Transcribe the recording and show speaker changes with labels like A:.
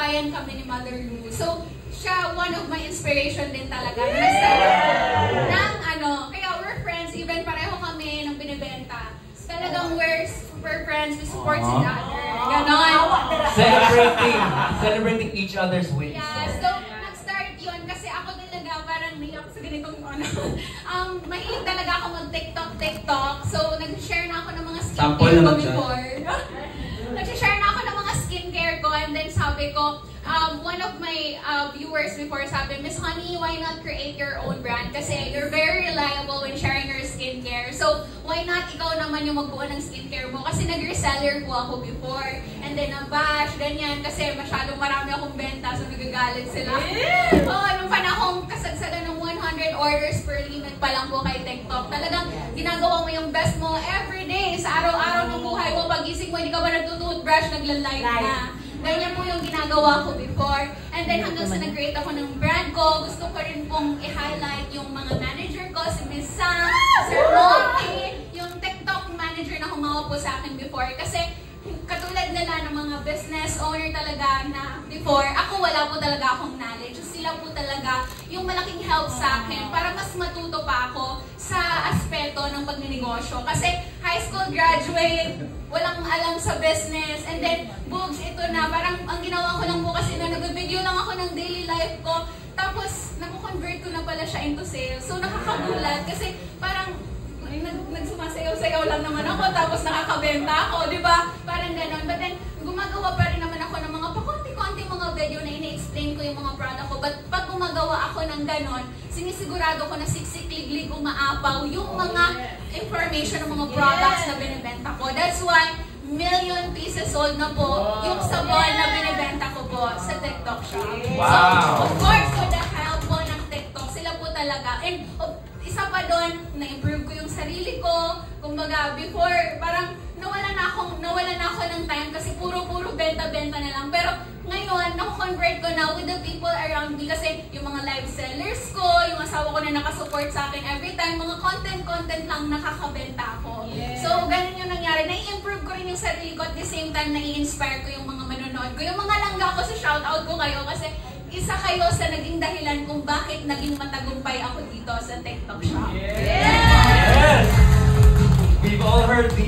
A: nagkasabayan kami ni Mother Lou. So, siya, one of my inspiration din talaga. Ng kaya we're friends, even pareho kami ng binibenta. Talagang we're friends, we support each other. Ganon.
B: Celebrating each other's wins.
A: Yeah, so nag-start yun kasi ako talaga parang niyak sa ganitong mahilig talaga ako mag-TikTok. So, nag-share na ako ng mga skincare ko before. Nag-share na ako ng mga skincare ko and then sabi ko, one of my viewers before sabi, Miss Honey, why not create your own brand? Kasi you're very reliable when sharing your skincare. So, why not ikaw naman yung magbuo ng skincare mo? Kasi nag-reseller po ako before. And then, nabash, ganyan. Kasi masyadong marami akong benta, so nagagalit sila. Nung panahong kasagsagan ng 100 orders per limit pa lang po kay TikTok. Talagang ginagawa mo yung best mo everyday. Sa araw-araw ng buhay mo, pagising mo, hindi ka ba nagtutoothbrush, nagla-live na. Ganyan po yung ginagawa ko before. And then hanggang sa nag-create ako ng brand ko, gusto ko rin pong i-highlight yung mga manager ko, si Miss Sam, Sir Monty, yung TikTok manager na humawa po sa akin before. Kasi katulad nila ng mga business owner talaga na before, ako wala po talaga akong knowledge. Sila po talaga yung malaking help sa akin para mas matuto pa ako sa aspeto ng pagninegosyo. Kasi high school graduate, walang alam sa business, and then, Boogs, ito na, parang ang ginawa ko lang po kasi na nag-video lang ako ng daily life ko, tapos, naku-convert ko na pala siya into sales. So, nakakagulat kasi parang, nagsumasayaw-sayaw lang naman ako, tapos nakakabenta ako, di ba? Parang ganon. But then, gumagawa pa rin naman ako ng mga pakunti-kunti mga video na ini-explain ko yung mga product ko. But pag gumagawa ako ng ganon, sinisigurado ko na siksik-liglig umaapaw yung mga information ng mga products na binibenta ko. That's why, million pieces sold na po yung sabon na binibenta ko po sa TikTok shop.
B: Wow!
A: So, of course, with the help po ng TikTok, sila po talaga. And isa pa doon, na-improve ko yung sarili ko. Kumbaga, before, parang nawala na ako ng time kasi puro benta-benta na lang. Pero ngayon, naku-convert ko na with the people around me kasi yung mga live sellers ko, yung asawa ko na nakasupport sa akin every time, mga content lang nakakabenta ako. Yeah. So, ganun yung nangyari. Na-improve ko rin yung sarili ko at the same time, na-i-inspire ko yung mga manonood ko. Yung mga langga ko sa shoutout ko kayo kasi isa kayo sa naging dahilan kung bakit naging matagumpay ako dito sa TikTok shop.
B: Yes! We've all heard the